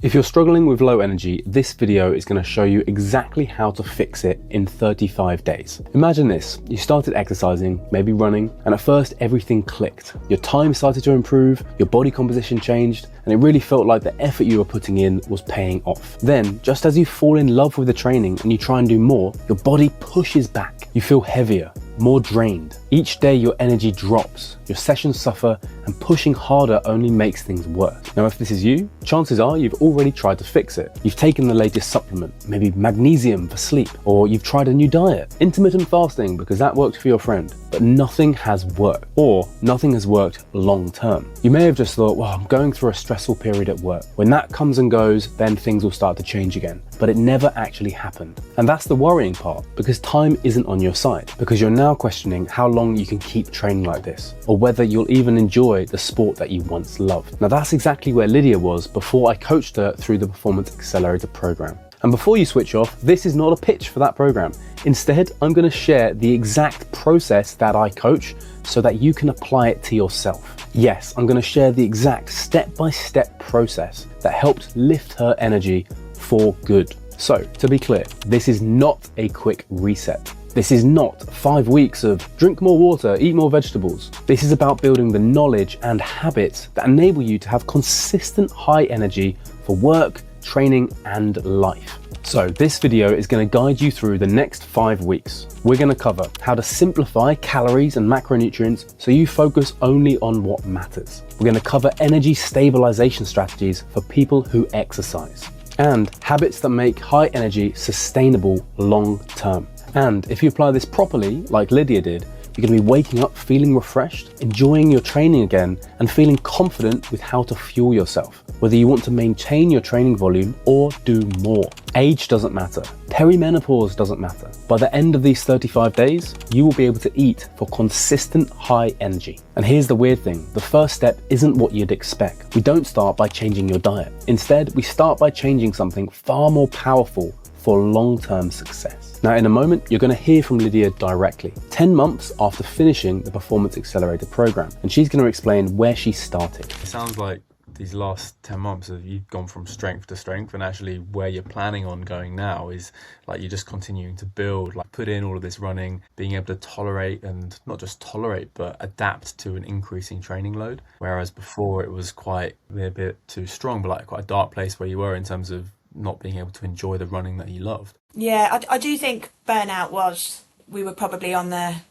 If you're struggling with low energy, this video is going to show you exactly how to fix it in 35 days. Imagine this, you started exercising, maybe running, and at first everything clicked. Your time started to improve, your body composition changed, and it really felt like the effort you were putting in was paying off. Then, just as you fall in love with the training and you try and do more, your body pushes back. You feel heavier, more drained. Each day your energy drops, your sessions suffer, and pushing harder only makes things worse. Now if this is you, chances are you've already tried to fix it. You've taken the latest supplement, maybe magnesium for sleep, or you've tried a new diet, intermittent fasting because that works for your friend, but nothing has worked, or nothing has worked long term. You may have just thought, well, I'm going through a stressful period at work. When that comes and goes, then things will start to change again. But it never actually happened. And that's the worrying part, because time isn't on your side, because you're now questioning how long you can keep training like this, or whether you'll even enjoy the sport that you once loved. Now that's exactly where Lydia was before I coached her through the Performance Accelerator program. And before you switch off, this is not a pitch for that program. Instead, I'm going to share the exact process that I coach so that you can apply it to yourself. Yes, I'm going to share the exact step-by-step process that helped lift her energy for good. So, to be clear, this is not a quick reset. This is not 5 weeks of drink more water, eat more vegetables. This is about building the knowledge and habits that enable you to have consistent high energy for work, training, and life. So this video is going to guide you through the next 5 weeks. We're going to cover how to simplify calories and macronutrients so you focus only on what matters. We're going to cover energy stabilization strategies for people who exercise, and habits that make high energy sustainable long term. And if you apply this properly, like Lydia did, you're going to be waking up feeling refreshed, enjoying your training again, and feeling confident with how to fuel yourself, whether you want to maintain your training volume or do more. Age doesn't matter. Perimenopause doesn't matter. By the end of these 35 days, you will be able to eat for consistent high energy. And here's the weird thing, the first step isn't what you'd expect. We don't start by changing your diet. Instead, we start by changing something far more powerful for long-term success. Now in a moment, you're going to hear from Lydia directly, 10 months after finishing the Performance Accelerator program, and she's going to explain where she started. It sounds like these last 10 months you've gone from strength to strength, and actually where you're planning on going now is like you're just continuing to build, like put in all of this running, being able to tolerate, and not just tolerate but adapt to an increasing training load, whereas before it was quite a bit too strong, but like quite a dark place where you were in terms of not being able to enjoy the running that you loved. Yeah, I do think burnout we were probably I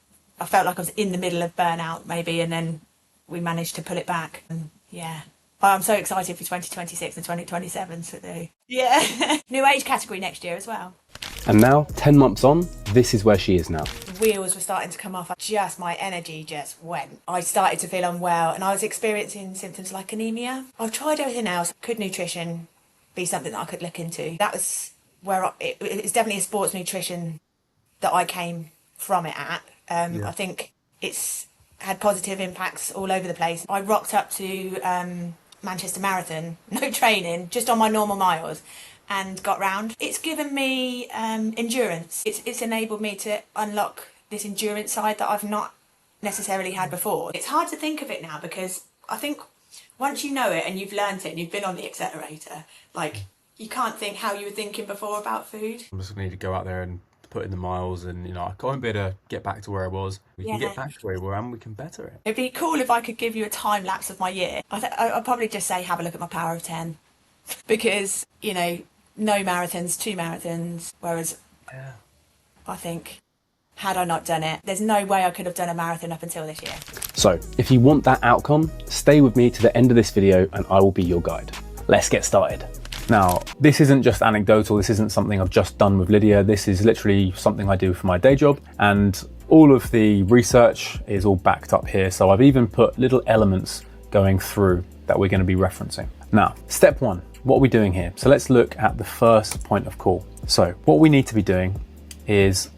felt like I was in the middle of burnout maybe, and then we managed to pull it back. And yeah, I'm so excited for 2026 and 2027 to do. Yeah, new age category next year as well. And now, 10 months on, this is where she is now. Wheels were starting to come off. My energy just went. I started to feel unwell, and I was experiencing symptoms like anemia. I've tried everything else. Could nutrition be something that I could look into? That was where it's definitely a sports nutrition that I came from it at. I think it's had positive impacts all over the place. I rocked up to Manchester Marathon, no training, just on my normal miles, and got round. It's given me endurance. It's enabled me to unlock this endurance side that I've not necessarily had before. It's hard to think of it now, because I think once you know it and you've learned it and you've been on the accelerator, like, you can't think how you were thinking before about food. I'm just going to need to go out there and put in the miles, and I won't be able to get back to where I was. We can get back to where we were, and we can better it. It'd be cool if I could give you a time lapse of my year. I'd probably just say have a look at my power of 10, because no marathons, 2 marathons, whereas I think had I not done it, there's no way I could have done a marathon up until this year. So if you want that outcome, stay with me to the end of this video and I will be your guide. Let's get started. Now, this isn't just anecdotal, this isn't something I've just done with Lydia, this is literally something I do for my day job, and all of the research is all backed up here, so I've even put little elements going through that we're going to be referencing. Now, step 1, what are we doing here? So let's look at the first point of call. So what we need to be doing is,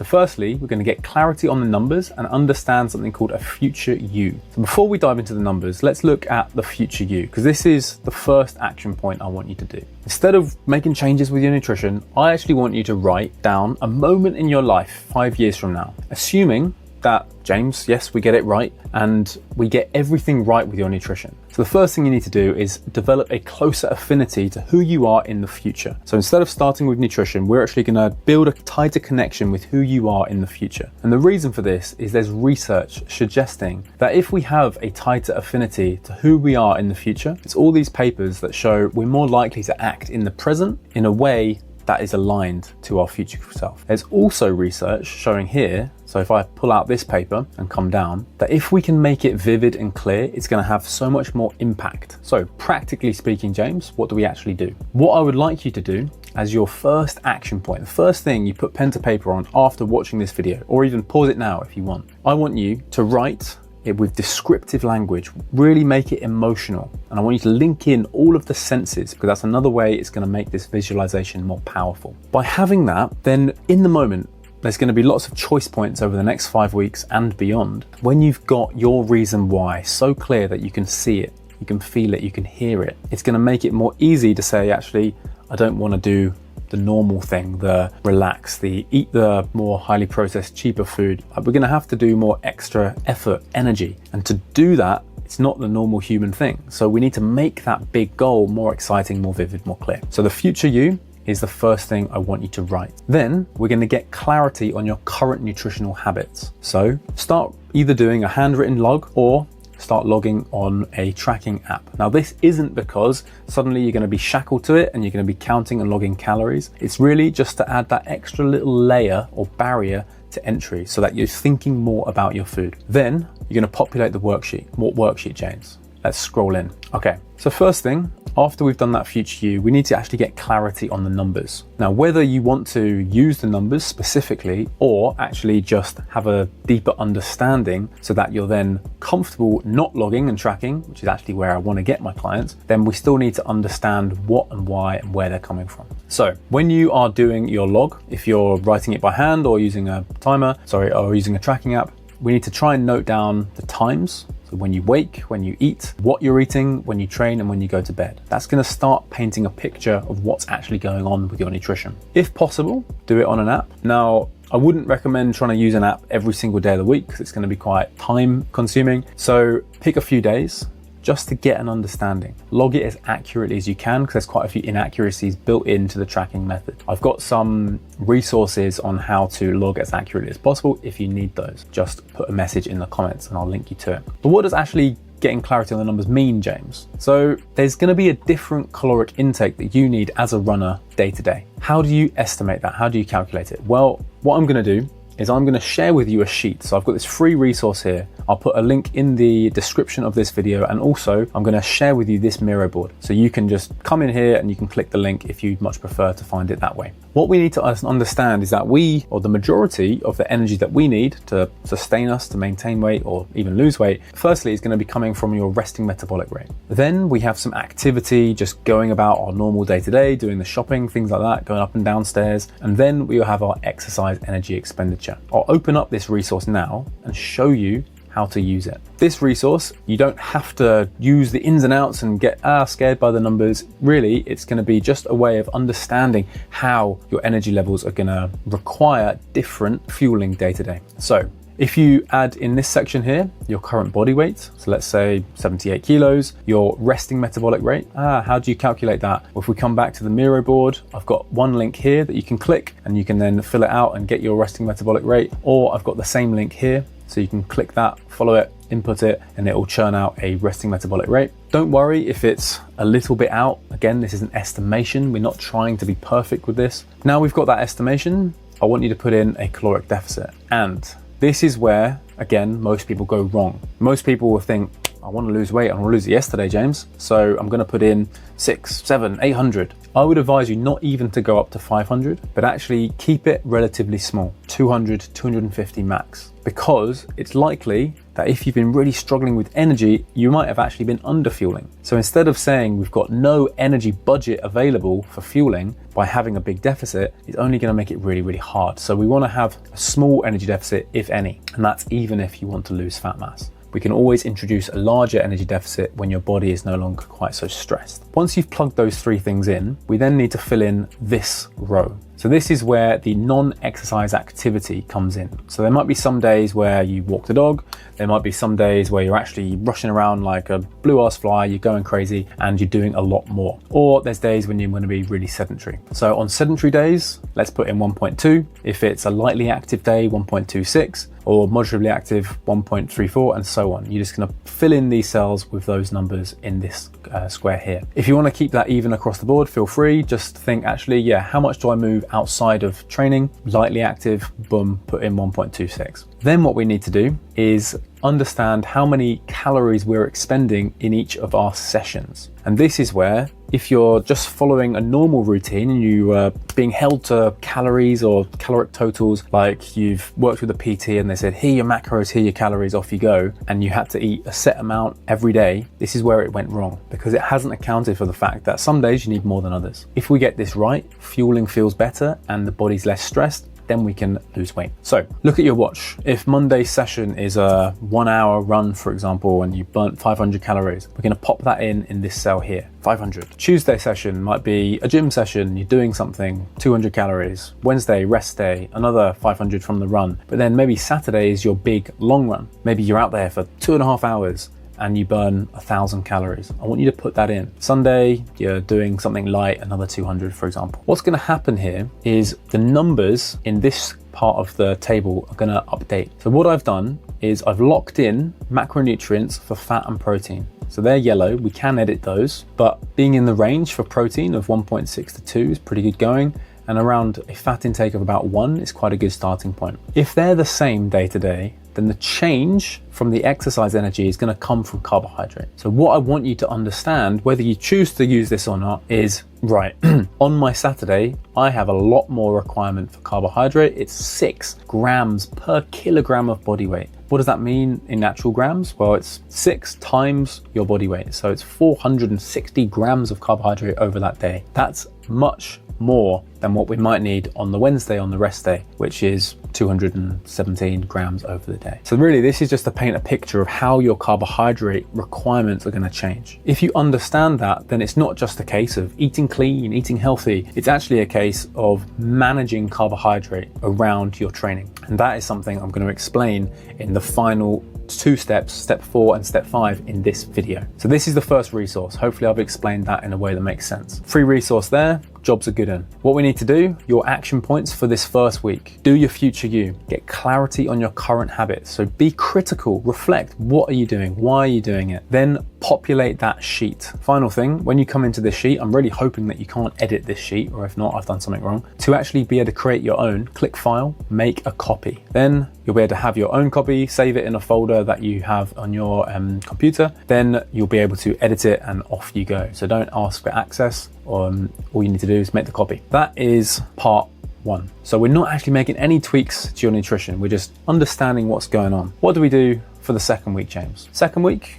firstly, we're going to get clarity on the numbers and understand something called a future you. So before we dive into the numbers, let's look at the future you, because this is the first action point I want you to do. Instead of making changes with your nutrition, I actually want you to write down a moment in your life 5 years from now, assuming that, James, yes, we get it right, and we get everything right with your nutrition. So the first thing you need to do is develop a closer affinity to who you are in the future. So instead of starting with nutrition, we're actually going to build a tighter connection with who you are in the future. And the reason for this is there's research suggesting that if we have a tighter affinity to who we are in the future, it's all these papers that show we're more likely to act in the present in a way that is aligned to our future self. There's also research showing here, so if I pull out this paper and come down, that if we can make it vivid and clear, it's going to have so much more impact. So practically speaking, James, what do we actually do? What I would like you to do as your first action point, the first thing you put pen to paper on after watching this video, or even pause it now if you want, I want you to write it with descriptive language, really make it emotional. And I want you to link in all of the senses, because that's another way it's going to make this visualization more powerful. By having that, then in the moment, there's going to be lots of choice points over the next 5 weeks and beyond. When you've got your reason why so clear that you can see it, you can feel it, you can hear it, it's going to make it more easy to say, actually, I don't want to do the normal thing, the relax, the eat the more highly processed, cheaper food. We're going to have to do more extra effort, energy. And to do that, it's not the normal human thing. So we need to make that big goal more exciting, more vivid, more clear. So the future you is the first thing I want you to write. Then we're going to get clarity on your current nutritional habits. So start either doing a handwritten log or start logging on a tracking app. Now this isn't because suddenly you're going to be shackled to it and you're going to be counting and logging calories. It's really just to add that extra little layer or barrier to entry so that you're thinking more about your food. Then you're going to populate the worksheet. What worksheet, James? Let's scroll in. Okay, so first thing, after we've done that future you, we need to actually get clarity on the numbers. Now, whether you want to use the numbers specifically or actually just have a deeper understanding so that you're then comfortable not logging and tracking, which is actually where I want to get my clients, then we still need to understand what and why and where they're coming from. So when you are doing your log, if you're writing it by hand or using a timer, or using a tracking app, we need to try and note down the times. So when you wake, when you eat, what you're eating, when you train, and when you go to bed. That's going to start painting a picture of what's actually going on with your nutrition. If possible, do it on an app. Now, I wouldn't recommend trying to use an app every single day of the week because it's going to be quite time consuming. So pick a few days just to get an understanding. Log it as accurately as you can because there's quite a few inaccuracies built into the tracking method. I've got some resources on how to log as accurately as possible. If you need those, just put a message in the comments and I'll link you to it. But what does actually getting clarity on the numbers mean, James? So there's going to be a different caloric intake that you need as a runner day to day. How do you estimate that? How do you calculate it? Well, what I'm going to do is I'm going to share with you a sheet. So I've got this free resource here. I'll put a link in the description of this video, and also I'm going to share with you this Miro board. So you can just come in here and you can click the link if you'd much prefer to find it that way. What we need to understand is that we, or the majority of the energy that we need to sustain us, to maintain weight or even lose weight, firstly is going to be coming from your resting metabolic rate. Then we have some activity, just going about our normal day to day, doing the shopping, things like that, going up and down stairs. And then we will have our exercise energy expenditure. I'll open up this resource now and show you how to use it. This resource, you don't have to use the ins and outs and get scared by the numbers. Really, it's going to be just a way of understanding how your energy levels are going to require different fueling day to day. So if you add in this section here, your current body weight, so let's say 78 kilos, your resting metabolic rate, how do you calculate that? Well, if we come back to the Miro board, I've got one link here that you can click and you can then fill it out and get your resting metabolic rate, or I've got the same link here. So you can click that, follow it, input it, and it will churn out a resting metabolic rate. Don't worry if it's a little bit out. Again, this is an estimation. We're not trying to be perfect with this. Now we've got that estimation, I want you to put in a caloric deficit. And this is where, again, most people go wrong. Most people will think, I want to lose weight, I want to lose it yesterday, James. So I'm going to put in 600, 700, 800. I would advise you not even to go up to 500, but actually keep it relatively small, 200, 250 max, because it's likely that if you've been really struggling with energy, you might have actually been under fueling. So instead of saying we've got no energy budget available for fueling by having a big deficit, it's only going to make it really, really hard. So we want to have a small energy deficit, if any, and that's even if you want to lose fat mass. we can always introduce a larger energy deficit when your body is no longer quite so stressed. Once you've plugged those three things in, we then need to fill in this row. So this is where the non-exercise activity comes in. So there might be some days where you walk the dog, there might be some days where you're actually rushing around like a blue-ass fly, you're going crazy and you're doing a lot more. Or there's days when you're going to be really sedentary. So on sedentary days, let's put in 1.2. If it's a lightly active day, 1.26, or moderately active, 1.34, and so on. You're just going to fill in these cells with those numbers in this square here. If you want to keep that even across the board, feel free. Just think, actually, yeah, how much do I move outside of training? Lightly active, boom, put in 1.26. Then what we need to do is understand how many calories we're expending in each of our sessions. And this is where, if you're just following a normal routine and you are being held to calories or caloric totals, like you've worked with a PT and they said, here are your macros, here are your calories, off you go, and you had to eat a set amount every day, this is where it went wrong, because it hasn't accounted for the fact that some days you need more than others. If we get this right, fueling feels better and the body's less stressed, then we can lose weight. So look at your watch. If Monday's session is a 1 hour run, for example, and you burnt 500 calories, we're going to pop that in this cell here, 500. Tuesday session might be a gym session, you're doing something, 200 calories. Wednesday, rest day, another 500 from the run. But then maybe Saturday is your big long run. Maybe you're out there for 2.5 hours and you burn 1,000 calories. I want you to put that in. Sunday, you're doing something light, another 200, for example. What's going to happen here is the numbers in this part of the table are going to update. So what I've done is I've locked in macronutrients for fat and protein. So they're yellow, we can edit those, but being in the range for protein of 1.6 to 2 is pretty good going, and around a fat intake of about 1 is quite a good starting point. If they're the same day to day, then the change from the exercise energy is going to come from carbohydrate. So what I want you to understand, whether you choose to use this or not, is right, on my Saturday, I have a lot more requirement for carbohydrate. It's 6 grams per kilogram of body weight. What does that mean in natural grams? Well, it's 6 times your body weight. So it's 460 grams of carbohydrate over that day. That's much more than what we might need on the Wednesday on the rest day, which is 217 grams over the day. So really, this is just to paint a picture of how your carbohydrate requirements are going to change. If you understand that, then it's not just a case of eating clean, eating healthy. It's actually a case of managing carbohydrate around your training. And that is something I'm going to explain in the final 2 steps, step 4 and step 5 in this video. So this is the first resource. Hopefully I've explained that in a way that makes sense. Free resource there, jobs are good in. What we need to do, your action points for this first week. Do your future you. Get clarity on your current habits. So be critical, reflect. What are you doing? Why are you doing it? Then populate that sheet. Final thing, when you come into this sheet, I'm really hoping that you can't edit this sheet, or if not, I've done something wrong. To actually be able to create your own, click File, make a copy. Then you'll be able to have your own copy, save it in a folder that you have on your computer. Then you'll be able to edit it and off you go. So don't ask for access. All you need to do is make the copy. That is part 1. So we're not actually making any tweaks to your nutrition. We're just understanding what's going on. What do we do for the second week, James? Second week,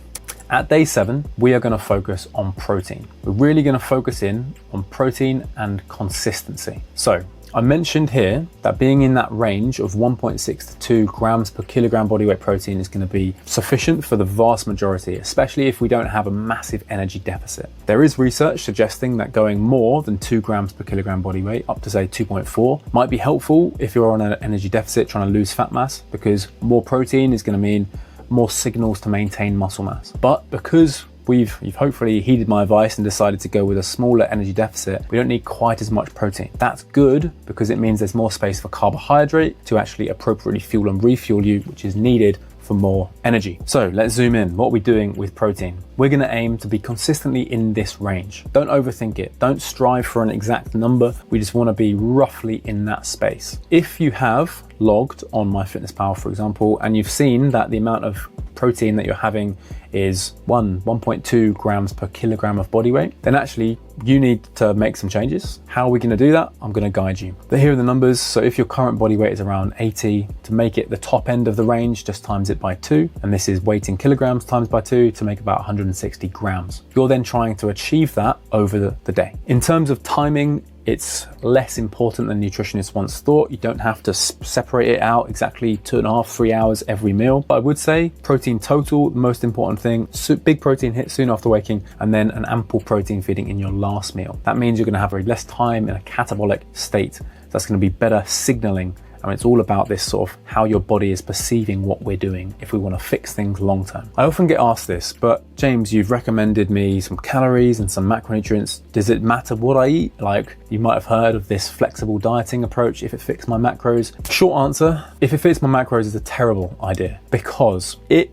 at day 7, we are going to focus on protein. We're really going to focus in on protein and consistency. So I mentioned here that being in that range of 1.6 to 2 grams per kilogram body weight protein is going to be sufficient for the vast majority, especially if we don't have a massive energy deficit. There is research suggesting that going more than 2 grams per kilogram body weight, up to say 2.4, might be helpful if you're on an energy deficit trying to lose fat mass, because more protein is going to mean more signals to maintain muscle mass. But because you've hopefully heeded my advice and decided to go with a smaller energy deficit, we don't need quite as much protein. That's good because it means there's more space for carbohydrate to actually appropriately fuel and refuel you, which is needed for more energy. So let's zoom in. What are we doing with protein? We're going to aim to be consistently in this range. Don't overthink it. Don't strive for an exact number. We just want to be roughly in that space. If you have logged on MyFitnessPal, for example, and you've seen that the amount of protein that you're having is 1.2 grams per kilogram of body weight, then actually you need to make some changes. How are we going to do that? I'm going to guide you. But here are the numbers. So if your current body weight is around 80, to make it the top end of the range, just times it by 2. And this is weight in kilograms times by 2 to make about 160 grams. You're then trying to achieve that over the day. In terms of timing, It's less important than nutritionists once thought. You don't have to separate it out exactly 2.5, 3 hours every meal. But I would say protein total, the most important thing, big protein hit soon after waking, and then an ample protein feeding in your last meal. That means you're going to have very less time in a catabolic state. That's going to be better signaling. I mean, it's all about this sort of how your body is perceiving what we're doing if we want to fix things long term. I often get asked this, but James, you've recommended me some calories and some macronutrients. Does it matter what I eat? Like, you might have heard of this flexible dieting approach if it fits my macros. Short answer, if it fits my macros, is a terrible idea because it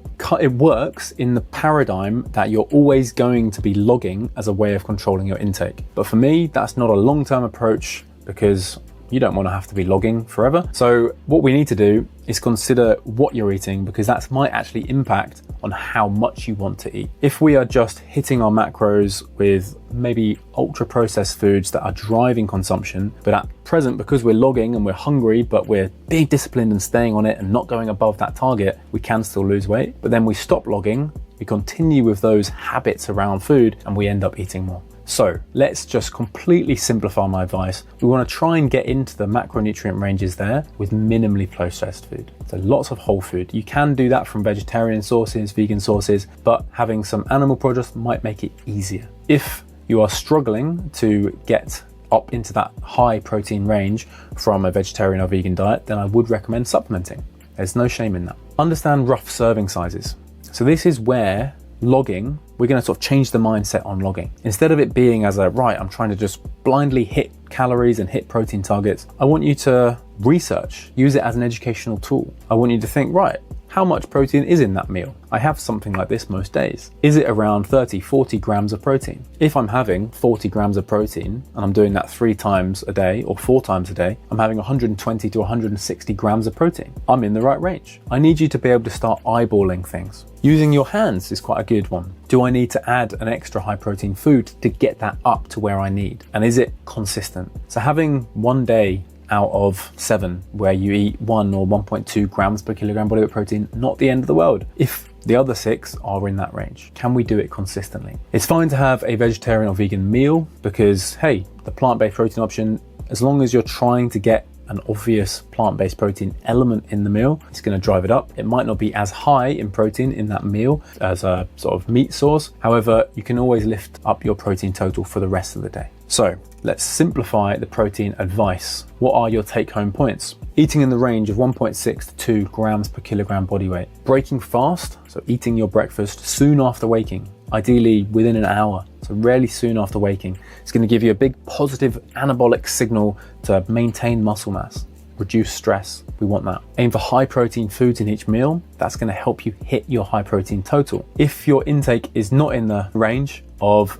works in the paradigm that you're always going to be logging as a way of controlling your intake. But for me, that's not a long-term approach because you don't want to have to be logging forever. So what we need to do is consider what you're eating, because that might actually impact on how much you want to eat. If we are just hitting our macros with maybe ultra processed foods that are driving consumption, but at present, because we're logging and we're hungry, but we're being disciplined and staying on it and not going above that target, we can still lose weight. But then we stop logging, we continue with those habits around food, and we end up eating more. So let's just completely simplify my advice. We want to try and get into the macronutrient ranges there with minimally processed food. So lots of whole food. You can do that from vegetarian sources, vegan sources, but having some animal produce might make it easier. If you are struggling to get up into that high protein range from a vegetarian or vegan diet, then I would recommend supplementing. There's no shame in that. Understand rough serving sizes. So this is where logging, we're going to sort of change the mindset on logging. Instead of it being as a, right, I'm trying to just blindly hit calories and hit protein targets, I want you to research, use it as an educational tool. I want you to think, right, how much protein is in that meal? I have something like this most days. Is it around 30, 40 grams of protein? If I'm having 40 grams of protein and I'm doing that 3 times a day or 4 times a day, I'm having 120 to 160 grams of protein. I'm in the right range. I need you to be able to start eyeballing things. Using your hands is quite a good one. Do I need to add an extra high protein food to get that up to where I need? And is it consistent? So having one day out of 7 where you eat 1 or 1.2 grams per kilogram body weight protein, not the end of the world. If the other 6 are in that range, can we do it consistently? It's fine to have a vegetarian or vegan meal because, hey, the plant-based protein option, as long as you're trying to get an obvious plant-based protein element in the meal, it's going to drive it up. It might not be as high in protein in that meal as a sort of meat source. However, you can always lift up your protein total for the rest of the day. So let's simplify the protein advice. What are your take-home points? Eating in the range of 1.6 to 2 grams per kilogram body weight. Breaking fast, so eating your breakfast soon after waking, ideally within an hour, so rarely soon after waking. It's going to give you a big positive anabolic signal to maintain muscle mass, reduce stress. We want that. Aim for high protein foods in each meal. That's going to help you hit your high protein total. If your intake is not in the range of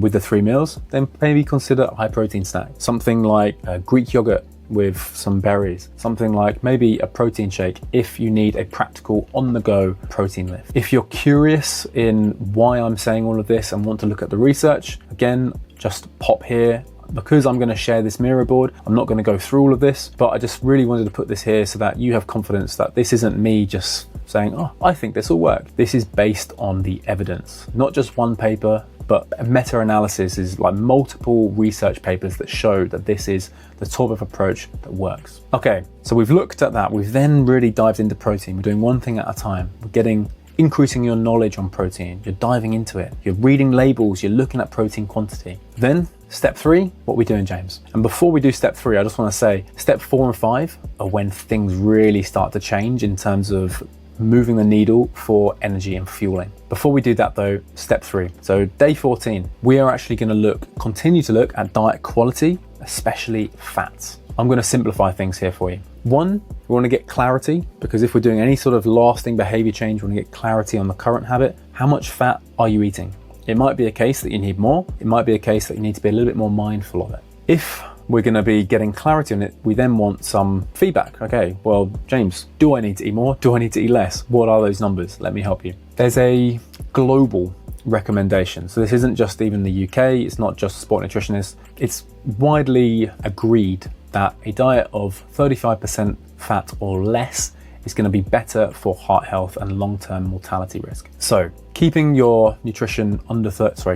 with the 3 meals, then maybe consider a high protein snack. Something like a Greek yogurt with some berries, something like maybe a protein shake if you need a practical on-the-go protein lift. If you're curious in why I'm saying all of this and want to look at the research, again, just pop here. Because I'm going to share this mirror board, I'm not going to go through all of this, but I just really wanted to put this here so that you have confidence that this isn't me just saying, oh, I think this will work. This is based on the evidence, not just one paper, but a meta-analysis is like multiple research papers that show that this is the type of approach that works. Okay, so we've looked at that. We've then really dived into protein. We're doing one thing at a time. We're increasing your knowledge on protein. You're diving into it. You're reading labels. You're looking at protein quantity. Then step 3, what are we doing, James? And before we do step 3, I just want to say step 4 and 5 are when things really start to change in terms of moving the needle for energy and fueling. Before we do that though, step 3. So day 14, we are actually going to continue to look at diet quality, especially fats. I'm going to simplify things here for you. 1, we want to get clarity, because if we're doing any sort of lasting behavior change, we want to get clarity on the current habit. How much fat are you eating? It might be a case that you need more. It might be a case that you need to be a little bit more mindful of it. If we're going to be getting clarity on it, we then want some feedback. Okay, well, James, do I need to eat more? Do I need to eat less? What are those numbers? Let me help you. There's a global recommendation. So this isn't just even the UK, it's not just sport nutritionists. It's widely agreed that a diet of 35% fat or less is going to be better for heart health and long-term mortality risk. So keeping your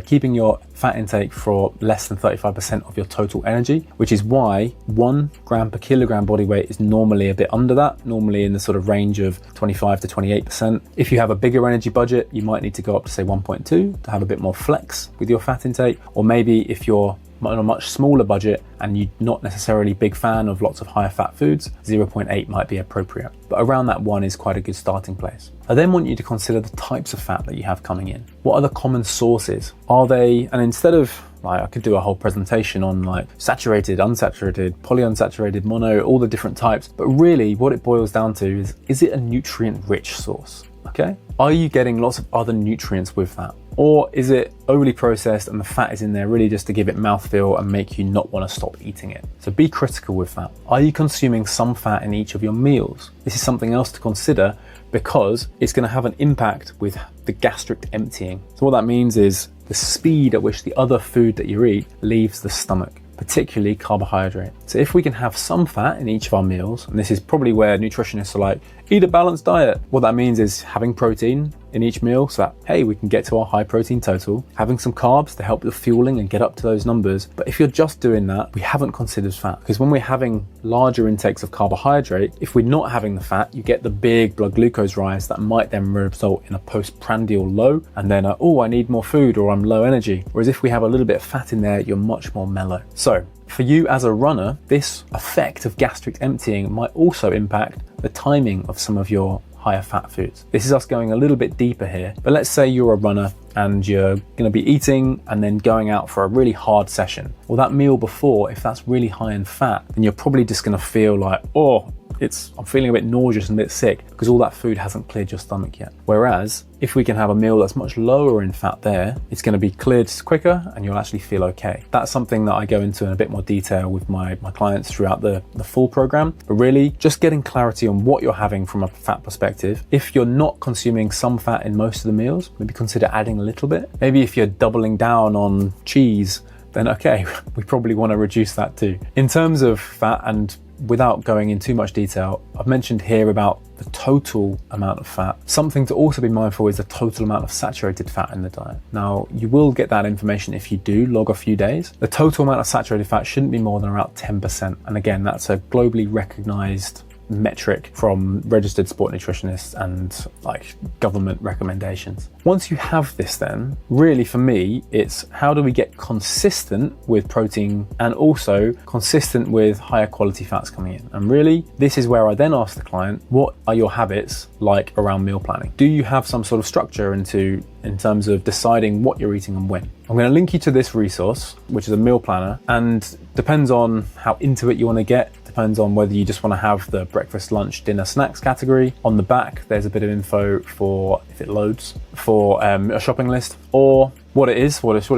keeping your fat intake for less than 35% of your total energy, which is why 1 gram per kilogram body weight is normally a bit under that, normally in the sort of range of 25 to 28%. If you have a bigger energy budget, you might need to go up to say 1.2 to have a bit more flex with your fat intake, or maybe if you're on a much smaller budget and you're not necessarily a big fan of lots of higher fat foods, 0.8 might be appropriate. But around that 1 is quite a good starting place. I then want you to consider the types of fat that you have coming in. What are the common sources? Are they, and instead of I could do a whole presentation on like saturated, unsaturated, polyunsaturated, mono, all the different types, but really what it boils down to is it a nutrient rich source? Okay? Are you getting lots of other nutrients with that? Or is it overly processed and the fat is in there really just to give it mouthfeel and make you not want to stop eating it? So be critical with that. Are you consuming some fat in each of your meals? This is something else to consider because it's going to have an impact with the gastric emptying. So what that means is the speed at which the other food that you eat leaves the stomach, particularly carbohydrate. So if we can have some fat in each of our meals, and this is probably where nutritionists are like, eat a balanced diet. What that means is having protein in each meal so that, hey, we can get to our high protein total, having some carbs to help with fueling and get up to those numbers. But if you're just doing that, we haven't considered fat, because when we're having larger intakes of carbohydrate, if we're not having the fat, you get the big blood glucose rise that might then result in a postprandial low, and then I need more food or I'm low energy. Whereas if we have a little bit of fat in there, you're much more mellow. So for you as a runner, this effect of gastric emptying might also impact the timing of some of your higher fat foods. This is us going a little bit deeper here, but let's say you're a runner and you're going to be eating and then going out for a really hard session. Well, that meal before, if that's really high in fat, then you're probably just going to feel like, I'm feeling a bit nauseous and a bit sick because all that food hasn't cleared your stomach yet. Whereas if we can have a meal that's much lower in fat there, it's going to be cleared quicker and you'll actually feel okay. That's something that I go into in a bit more detail with my clients throughout the full program. But really just getting clarity on what you're having from a fat perspective. If you're not consuming some fat in most of the meals, maybe consider adding a little bit. Maybe if you're doubling down on cheese, then okay, we probably want to reduce that too. In terms of fat, and without going in too much detail, I've mentioned here about the total amount of fat. Something to also be mindful is the total amount of saturated fat in the diet. Now, you will get that information if you do log a few days. The total amount of saturated fat shouldn't be more than about 10%. And again, that's a globally recognized metric from registered sport nutritionists and like government recommendations. Once you have this, then really for me, it's how do we get consistent with protein and also consistent with higher quality fats coming in? And really, this is where I then ask the client, what are your habits like around meal planning? Do you have some sort of structure in terms of deciding what you're eating and when? I'm going to link you to this resource, which is a meal planner, and depends on how into it you want to get. Depends on whether you just want to have the breakfast, lunch, dinner, snacks category. On the back, there's a bit of info for, if it loads, for a shopping list, or what it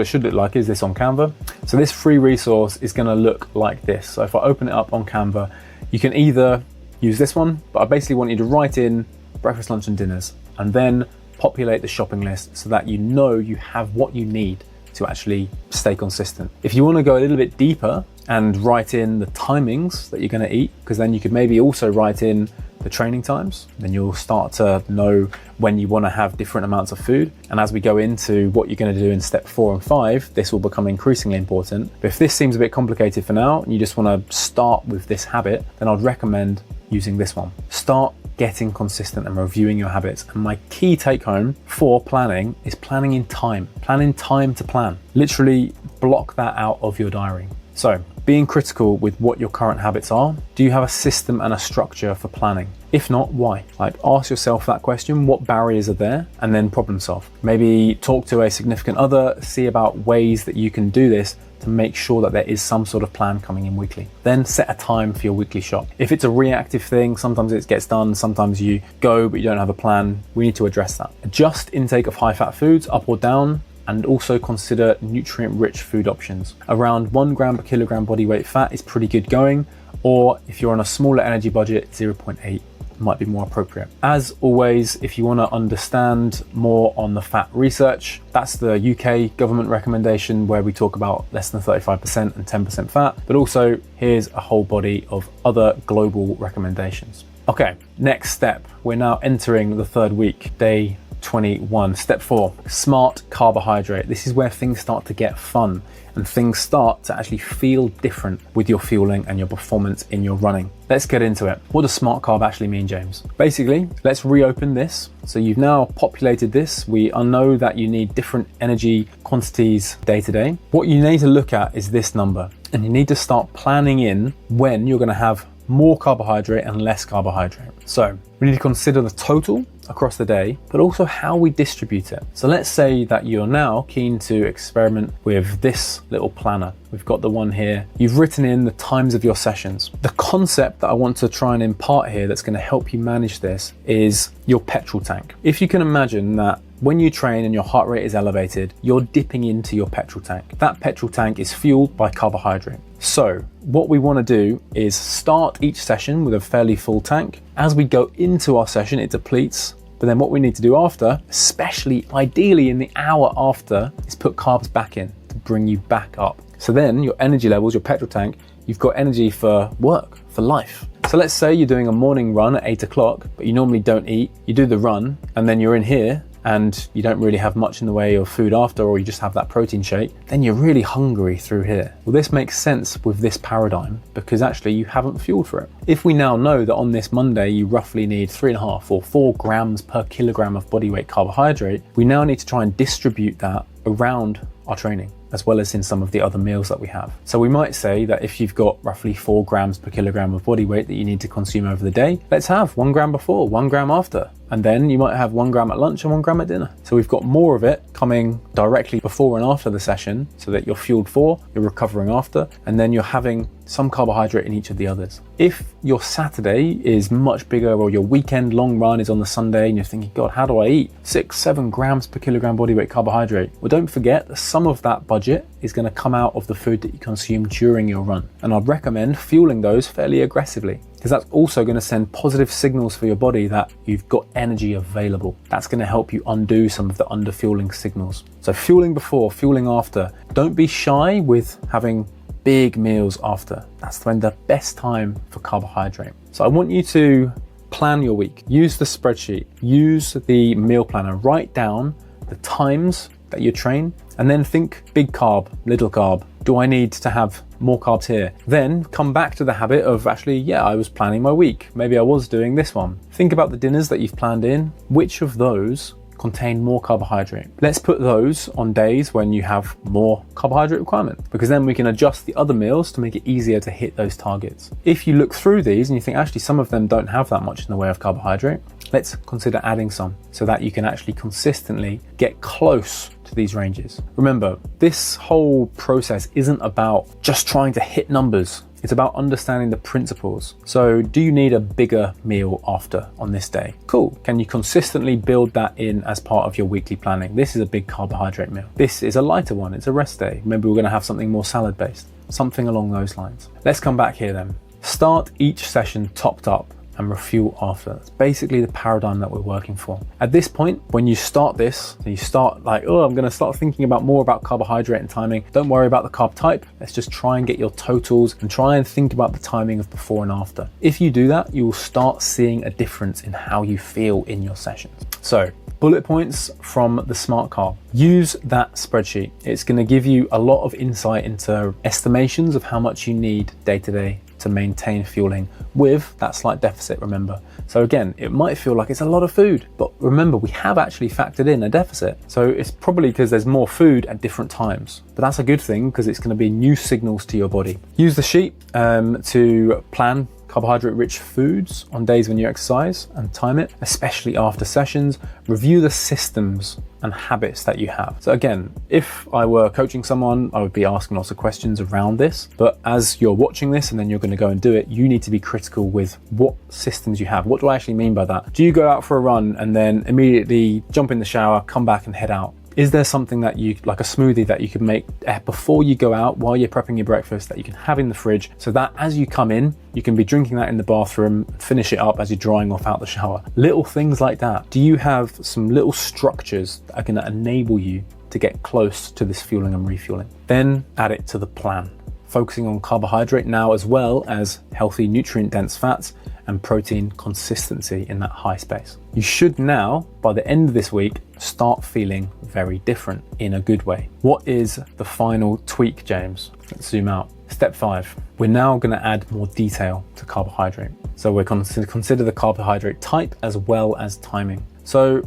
should look like is this on Canva. So this free resource is going to look like this. So if I open it up on Canva, you can either use this one, but I basically want you to write in breakfast, lunch, and dinners, and then populate the shopping list so that you know you have what you need to actually stay consistent. If you want to go a little bit deeper and write in the timings that you're going to eat, because then you could maybe also write in the training times, then you'll start to know when you want to have different amounts of food. And as we go into what you're going to do in step 4 and 5, this will become increasingly important. But if this seems a bit complicated for now and you just want to start with this habit, then I'd recommend using this one. Start getting consistent and reviewing your habits. And my key take home for planning is planning in time. Plan in time to plan. Literally block that out of your diary. So being critical with what your current habits are. Do you have a system and a structure for planning? If not, why? Like, ask yourself that question, what barriers are there, and then problem solve. Maybe talk to a significant other, see about ways that you can do this to make sure that there is some sort of plan coming in weekly. Then set a time for your weekly shop. If it's a reactive thing, sometimes it gets done, sometimes you go but you don't have a plan, we need to address that. Adjust intake of high fat foods up or down, and also consider nutrient-rich food options. Around 1 gram per kilogram body weight fat is pretty good going, or if you're on a smaller energy budget, 0.8 might be more appropriate. As always, if you want to understand more on the fat research, that's the UK government recommendation where we talk about less than 35% and 10% fat, but also here's a whole body of other global recommendations. Okay, next step. We're now entering the third week, day 21. Step 4, smart carbohydrate. This is where things start to get fun and things start to actually feel different with your fueling and your performance in your running. Let's get into it. What does smart carb actually mean, James? Basically, let's reopen this. So you've now populated this. We know that you need different energy quantities day to day. What you need to look at is this number, and you need to start planning in when you're going to have more carbohydrate and less carbohydrate. So we need to consider the total across the day, but also how we distribute it. So let's say that you're now keen to experiment with this little planner. We've got the one here. You've written in the times of your sessions. The concept that I want to try and impart here that's going to help you manage this is your petrol tank. If you can imagine that when you train and your heart rate is elevated, you're dipping into your petrol tank. That petrol tank is fueled by carbohydrate. So what we want to do is start each session with a fairly full tank. As we go into our session, it depletes. But then what we need to do after, especially ideally in the hour after, is put carbs back in to bring you back up. So then your energy levels, your petrol tank, you've got energy for work, for life. So let's say you're doing a morning run at 8 o'clock, but you normally don't eat. You do the run and then you're in here and you don't really have much in the way of food after, or you just have that protein shake, then you're really hungry through here. Well, this makes sense with this paradigm because actually you haven't fueled for it. If we now know that on this Monday you roughly need 3.5 or 4 grams per kilogram of body weight carbohydrate, we now need to try and distribute that around our training, as well as in some of the other meals that we have. So we might say that if you've got roughly 4 grams per kilogram of body weight that you need to consume over the day, let's have 1 gram before, 1 gram after. And then you might have 1 gram at lunch and 1 gram at dinner. So we've got more of it coming directly before and after the session so that you're fueled for, you're recovering after, and then you're having some carbohydrate in each of the others. If your Saturday is much bigger or your weekend long run is on the Sunday and you're thinking, God, how do I eat 6-7 grams per kilogram body weight carbohydrate? Well, don't forget that some of that budget is going to come out of the food that you consume during your run. And I'd recommend fueling those fairly aggressively, because that's also going to send positive signals for your body that you've got energy available. That's going to help you undo some of the underfueling signals. So fueling before, fueling after. Don't be shy with having big meals after. That's when the best time for carbohydrate. So I want you to plan your week. Use the spreadsheet, use the meal planner, write down the times that you train, and then think big carb, little carb. Do I need to have more carbs here? Then come back to the habit of actually, yeah, I was planning my week. Maybe I was doing this one. Think about the dinners that you've planned in. Which of those contain more carbohydrate? Let's put those on days when you have more carbohydrate requirement, because then we can adjust the other meals to make it easier to hit those targets. If you look through these and you think actually some of them don't have that much in the way of carbohydrate, let's consider adding some so that you can actually consistently get close to these ranges. Remember, this whole process isn't about just trying to hit numbers. It's about understanding the principles. So do you need a bigger meal after on this day? Cool. Can you consistently build that in as part of your weekly planning? This is a big carbohydrate meal. This is a lighter one. It's a rest day. Maybe we're going to have something more salad based, something along those lines. Let's come back here then. Start each session topped up and refuel after. That's basically the paradigm that we're working for. At this point, when you start this, you start like, oh, I'm gonna start thinking more about carbohydrate and timing. Don't worry about the carb type. Let's just try and get your totals and try and think about the timing of before and after. If you do that, you will start seeing a difference in how you feel in your sessions. So, bullet points from the Smart Carb. Use that spreadsheet. It's gonna give you a lot of insight into estimations of how much you need day to day to maintain fueling with that slight deficit, remember. So again, it might feel like it's a lot of food, but remember, we have actually factored in a deficit. So it's probably because there's more food at different times, but that's a good thing because it's going to be new signals to your body. Use the sheet to plan carbohydrate rich foods on days when you exercise and time it, especially after sessions. Review the systems and habits that you have. So again, if I were coaching someone, I would be asking lots of questions around this, but as you're watching this and then you're going to go and do it, you need to be critical with what systems you have. What do I actually mean by that? Do you go out for a run and then immediately jump in the shower, come back and head out? Is there something that you, like a smoothie that you could make before you go out while you're prepping your breakfast that you can have in the fridge so that as you come in, you can be drinking that in the bathroom, finish it up as you're drying off out the shower? Little things like that. Do you have some little structures that are going to enable you to get close to this fueling and refueling? Then add it to the plan, focusing on carbohydrate now as well as healthy nutrient dense fats and protein consistency in that high space. You should now, by the end of this week, start feeling very different in a good way. What is the final tweak, James? Let's zoom out. Step 5, we're now going to add more detail to carbohydrate. So we're going to consider the carbohydrate type as well as timing. So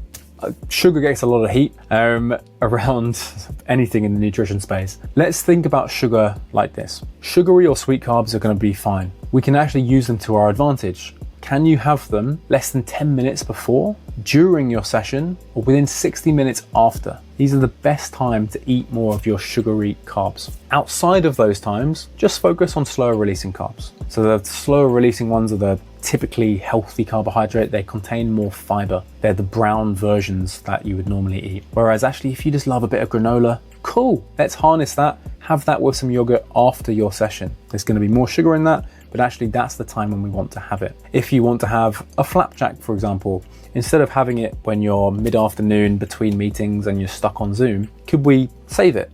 sugar gets a lot of heat around anything in the nutrition space. Let's think about sugar like this. Sugary or sweet carbs are going to be fine. We can actually use them to our advantage. Can you have them less than 10 minutes before, during your session, or within 60 minutes after? These are the best time to eat more of your sugary carbs. Outside of those times, just focus on slower releasing carbs. So the slower releasing ones are the typically healthy carbohydrate. They contain more fiber. They're the brown versions that you would normally eat. Whereas actually, if you just love a bit of granola, cool, let's harness that. Have that with some yogurt after your session. There's going to be more sugar in that, but actually that's the time when we want to have it. If you want to have a flapjack, for example, instead of having it when you're mid-afternoon between meetings and you're stuck on Zoom, could we save it,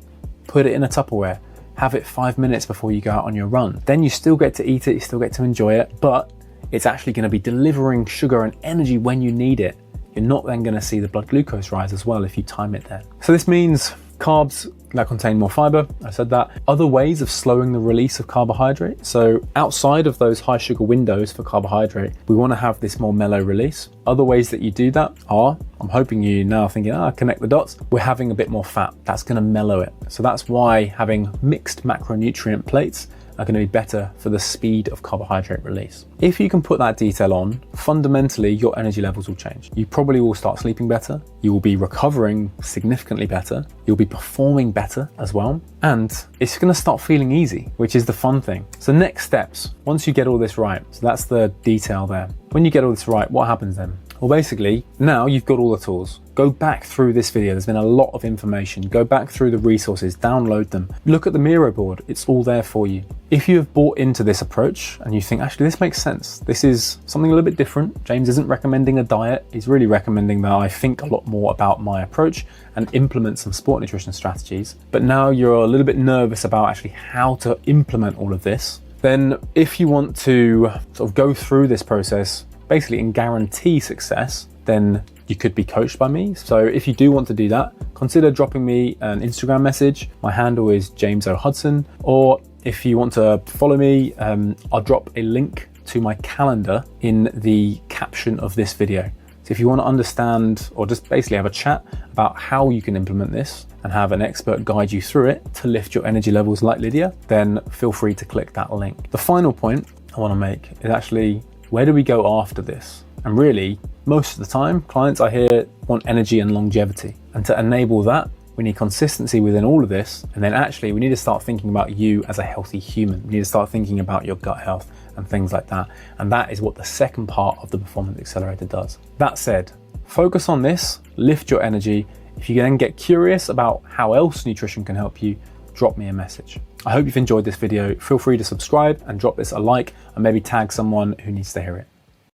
put it in a Tupperware, have it 5 minutes before you go out on your run? Then you still get to eat it, you still get to enjoy it, but it's actually going to be delivering sugar and energy when you need it. You're not then going to see the blood glucose rise as well if you time it there. So this means carbs that contain more fiber, I said that. Other ways of slowing the release of carbohydrate. So outside of those high sugar windows for carbohydrate, we want to have this more mellow release. Other ways that you do that are, I'm hoping you now thinking, connect the dots. We're having a bit more fat. That's going to mellow it. So that's why having mixed macronutrient plates are going to be better for the speed of carbohydrate release. If you can put that detail on, fundamentally your energy levels will change. You probably will start sleeping better, you will be recovering significantly better, you'll be performing better as well, and it's going to start feeling easy, which is the fun thing. So next steps, once you get all this right, so that's the detail there. When you get all this right, what happens then? Well, basically, now you've got all the tools. Go back through this video. There's been a lot of information. Go back through the resources, download them. Look at the Miro board. It's all there for you. If you have bought into this approach and you think, actually, this makes sense. This is something a little bit different. James isn't recommending a diet. He's really recommending that I think a lot more about my approach and implement some sport nutrition strategies. But now you're a little bit nervous about actually how to implement all of this. Then if you want to sort of go through this process basically and guarantee success, then you could be coached by me. So if you do want to do that, consider dropping me an Instagram message. My handle is James Hudson. Or if you want to follow me, I'll drop a link to my calendar in the caption of this video. So if you want to understand or just basically have a chat about how you can implement this and have an expert guide you through it to lift your energy levels like Lydia, then feel free to click that link. The final point I want to make is actually, where do we go after this? And really, most of the time, clients I hear want energy and longevity. And to enable that, we need consistency within all of this. And then actually, we need to start thinking about you as a healthy human. We need to start thinking about your gut health and things like that. And that is what the second part of the Performance Accelerator does. That said, focus on this, lift your energy. If you then get curious about how else nutrition can help you, drop me a message. I hope you've enjoyed this video. Feel free to subscribe and drop this a like and maybe tag someone who needs to hear it.